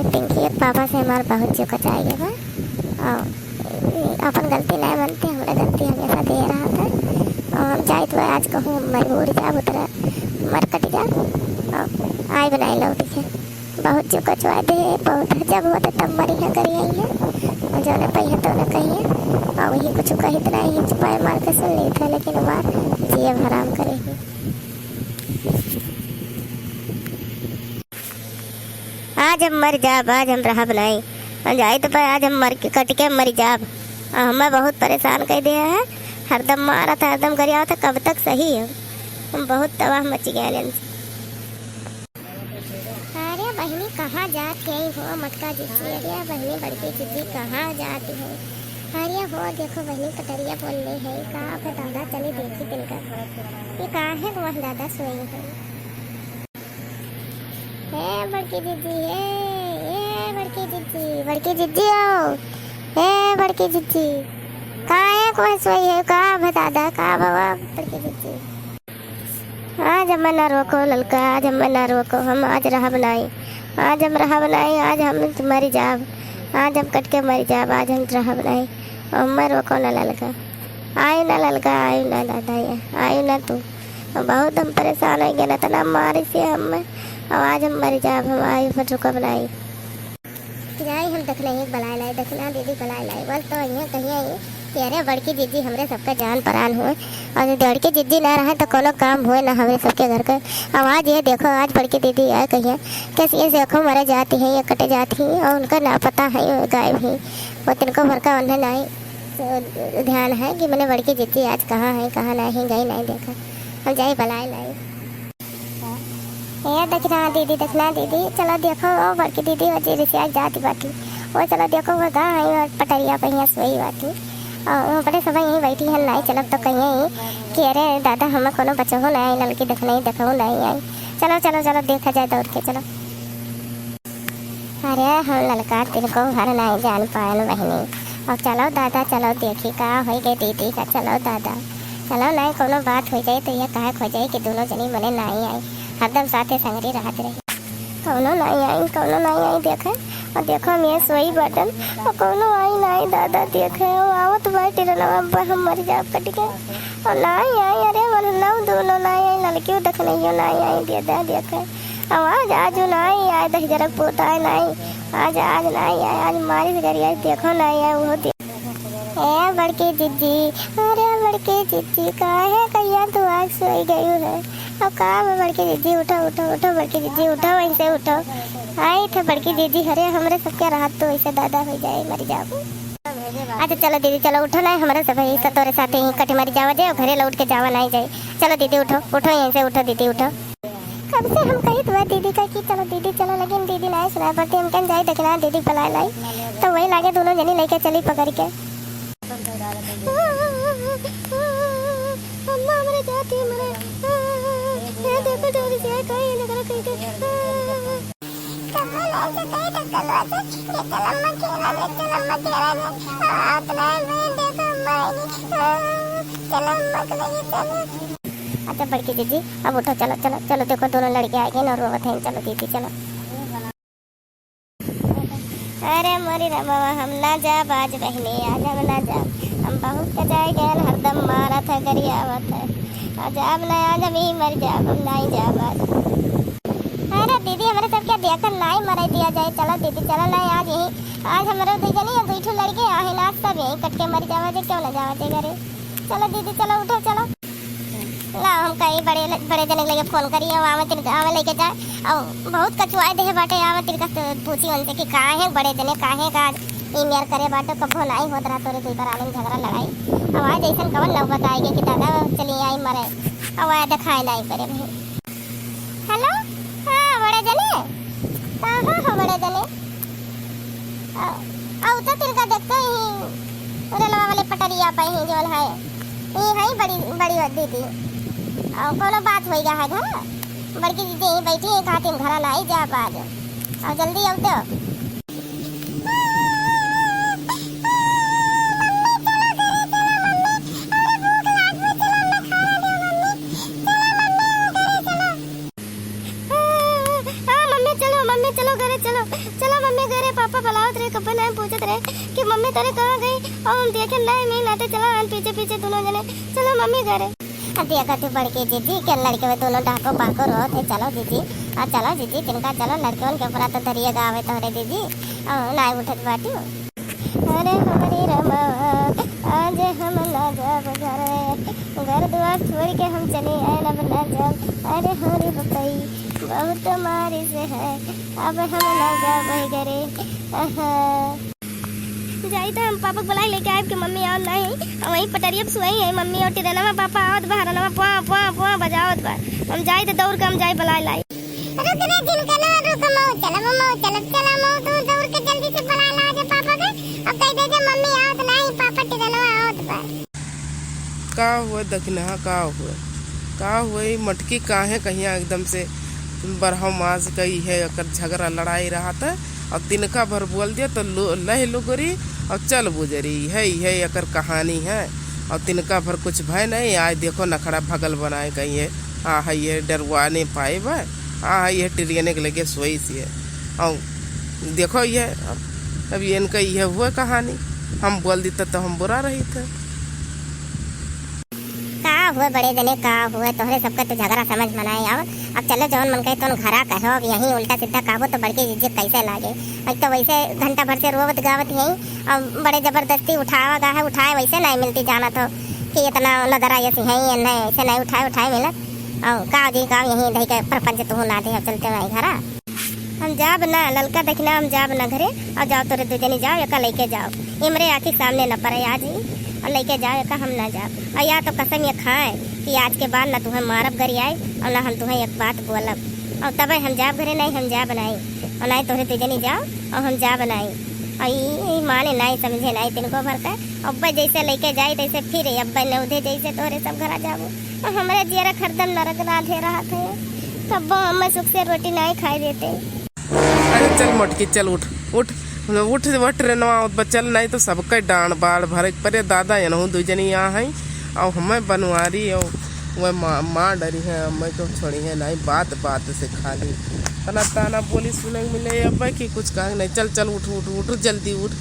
पिंकी और पापा से हमारे बहुत चुका चाहिए बा और अपन गलती नहीं मानते, हमारा गलती हमेशा दे रहा था और हम जाए तो आज कहूँ मजबूर जा उतरा मर कट जा और आई बनाई लौट के बहुत चुका चुआ दे बहुत जब हुआ था तब मरी है करी आई है और जो न पहिए तो न कहिए और वही कुछ कही तो नहीं छुपाए मार के सुन ली था, लेकिन बात जिए हराम करेगी। आज हम मर जाब, आज हम रहा नहीं जाए तो पर आज हम मर के कट के मर जाब। हमें बहुत परेशान कर दिया है, हरदम मारा था हरदम गरिया था, कब तक सही है, हम बहुत तबाह मच गए। अरे बहनी कहाँ जाती हो मटका जीती, अरे बहनी बड़की जीती कहाँ जाती हो, अरे हो देखो बहनी कटरिया बोल रही है कहाँ पे दादा चली देखी दिन का ये कहाँ है वह दादा सोई है बड़की दीदी है बड़की दीदी, बड़की दीदी आओ है बड़की दीदी कहाँ है कोई सोई है कहाँ बता दा कहाँ बाबा बड़की दीदी। आज हम ना रोको ललका, आज हम ना रोको, हम आज रहा बनाई, आज हम रहा बनाई, आज हम मर जाब, आज हम कट के मर जाब, आज हम रहा बनाई और मैं रोको ना ललका, आयु ना ललका आयु ना दादा आयु ना तू, बहुत हम परेशान हो गए ना तना मारी से हम और आज हम मर जाब, हम आयु फिर रुको बनाई जाए हम देखना ही बलाए लाई देखना दीदी बलाए लाई बस तो यहाँ कहिए कि अरे बड़की दीदी हमरे सबका जान परान हुए और बड़की दीदी ना रहे तो कोनो काम हुए ना हमारे सबके घर का। अब आज ये देखो आज बड़की दीदी आए कहिए कैसे ये देखो मरे जाती हैं ये कटे जाती हैं और उनका ना पता है गायब ही वो तिनको भर का उन्हें नहीं तो ध्यान है कि मैंने बड़की दीदी आज कहाँ है कहाँ नहीं गई नहीं देखा, हम जाए बलाए लाई ये देखना दीदी चलो देखो वो बड़की दीदी वजी से आज जाती बाटी वो चलो देखो वो गा है पटरिया पे यहाँ सोई बाटी और बड़े सब यहीं बैठी है नहीं चलो तो कहीं कि अरे दादा हमें कोनो बच्चों को नहीं लड़की देखना ही देखो नहीं आई चलो चलो चलो देखा जाए दौड़ के चलो। अरे हम लड़का तिनको घर नहीं जान पाए बहनी और चलो दादा चलो देखी का हो गई दीदी का चलो दादा चलो नहीं कोनो बात हो जाए तो यह कहे हो जाए कि दोनों जनी मने नहीं आई हरदम साथे संगरी रहत रही कौनो नहीं आई देखे और देखो मैं सोई बटन और कौनो आई नहीं दादा देखे आवत बैठी रहना हम मर जा कट के और नहीं आई अरे मतलब दोनों नहीं आई लड़की देख नहीं नहीं आई दादा देखे आवाज आज नहीं आए दस जरक पोता है नहीं आज नहीं आए आज मारी से करिए देखो नहीं आए वो ए बड़की दीदी अरे बड़की दीदी कहाँ है कहिया तू आज सोई गई है और कहाँ है बड़की दीदी उठो उठो उठो बड़की दीदी उठो वैसे उठो आई थे बड़की दीदी अरे हमारे सबके राहत तो वैसे दादा हो जाए मर जाओ। अच्छा चलो दीदी चलो उठो ना हमारे सब भाई तोरे साथ ही कटे मर जावा जाए घरे लौट के जावा नहीं जाए चलो दीदी उठो उठो यहीं से उठो दीदी उठो। कब से हम कही तो दीदी का कि चलो दीदी चलो लेकिन दीदी नहीं सुना पड़ती हम कहीं जाए देखना दीदी पला लाई तो वही लागे दोनों जनी लेके चली पकड़ के अच्छा बड़की दीदी अब उठो चलो चलो चलो देखो दोनों लड़के आएंगे और रोवत हैं चलो दीदी चलो। अरे मोरी रे बाबा हम ना जा आज बहनी आज हम ना जा हम बहुत कचाए गए हरदम मारा था गरियावत है आज अब नहीं आज हम ही मर जा हम नहीं जा आज। अरे दीदी हमारे सब क्या देखकर नहीं मरा दिया जाए चलो दीदी चलो नहीं आज यही आज हमारे दूठो लड़के आहे ना सब यहीं कट के मर जावा दे क्यों ना जावा दे घरे चलो दीदी चलो उठो चलो ला हम कहीं बड़े बड़े जने लगे फोन करिए आवे तिनका आवे लेके जाए और बहुत कचुआए दे बाटे आवे तिनका पूछी उनसे कि कहाँ है बड़े जने कहाँ है का ईमेल करे बाटे कभो नहीं होत रहा तोरे दुई पर आने झगड़ा लड़ाई आवाज ऐसा कवन लोग बताएंगे कि दादा चली आई मरे आवाज दिखाए नहीं करे भाई। हेलो हाँ बड़े जने कहाँ हो बड़े जने आओ तो तिनका देखते ही रेलवा वाले पटरिया पे ही जो है ये है बड़ी बड़ी दीदी और कोनो बात हो गया है घर बड़की दीदी यहीं बैठी है कहा तुम घर लाई जा आज और जल्दी आओ तो मम्मी चलो मम्मी चलो घरे चलो चलो मम्मी घरे पापा बुलावत रहे कब ना पूछत रहे कि मम्मी तोरे कहाँ गई और हम देखे नहीं मैं नाते चलो हम पीछे पीछे दोनों जने चलो मम्मी घरे देखा तू बड़की जीजी के लड़के में दोनों डाको पाको रो थे चलो जीजी और चलो जीजी तिनका चलो लड़के के ऊपर तो दरिया गावे तोरे दीदी और ना उठत बाटी अरे हमारी रमा आज हम ना जब घर द्वार छोड़ के हम चले आए न बना जब अरे हमारी बपई बहुत मारी से है अब हम ना जब घरे जाई तो हम पापा बुलाई लेके आए कि मम्मी आओ नहीं वहीं पटरिया पे सोई है मम्मी और टिरना में पापा आवत बाहर ना पुआ पुआ पुआ बजावत बा हम जाई तो दौड़ के हम जाई बुलाई लाई रुक रे जिनका ना रुक मो चला मो तू दौड़ के जल्दी से बुलाई ला जे पापा के अब कह दे जे मम्मी आवत नहीं पापा टिरना आवत बा का हुआ दखना का हुआ मटकी काहे कहीं एकदम से बरहा माज गई है अकर झगड़ा लड़ाई रहा था और तिनका भर बोल दिया तो लह लुगरी और चल बुजरी है अकर कहानी है और तिनका भर कुछ भय नहीं आज देखो नखड़ा भगल बनाए गई है है ये डरवा नहीं पाए भाई है टिरियने के लगे सोई सी है और देखो ये अब इनका यह हुआ कहानी हम बोल देते तो हम बुरा रही थे हुए बड़े दिने का हुए तोहरे सबका तो झगड़ा समझ मनाए आओ अब चलो जौन मन कहे तो घरा कहो अब यहीं उल्टा सीधा काबो तो बड़की इज्जत कैसे लागे अब तो वैसे घंटा भर से रोवत गावत यहीं अब बड़े जबरदस्ती उठावा गा है उठाए वैसे नहीं मिलती जाना तो कि इतना लदरा ये है ऐसे नहीं उठाए मिलत और का जी का यहीं दही के प्रपंच तू ना दे चलते हुए घरा हम जाब ना ललका देखना हम जाब ना घरे और जाओ तोरे दूजनी जाओ एक लेके जाओ इमरे आखिर सामने न पड़े आज ही और लेके जाओ एक हम ना जाओ और या तो कसम ये खाए कि आज के बाद ना तुम्हें मारब घर आए और ना हम तुम्हें एक बात बोलब और तब हम जा घरे नहीं हम जा बनाई और नहीं तोहरे तुझे जाओ और हम जा बनाई और ये माने नहीं समझे नहीं तिनको भर का अब्बा जैसे लेके जाए तैसे फिर अब्बा ने उधे जैसे तोहरे सब घर जाओ और हमारे जियरा खरदम नरक राधे रहा थे तब हम सुख से रोटी नहीं खाई देते अरे चल मटकी चल उठ उठ उठ वट रेनवा चल नहीं तो सबके डांड बाड़ भरे परे दादा एनहू दूजनी यहाँ है और हमें बनवारी और वह माँ डरी है हमें क्यों छोड़ी है नहीं बात बात से खाली तना ताना बोली सुने मिले अब कि कुछ कहा नहीं चल चल उठ उठ उठ जल्दी उठ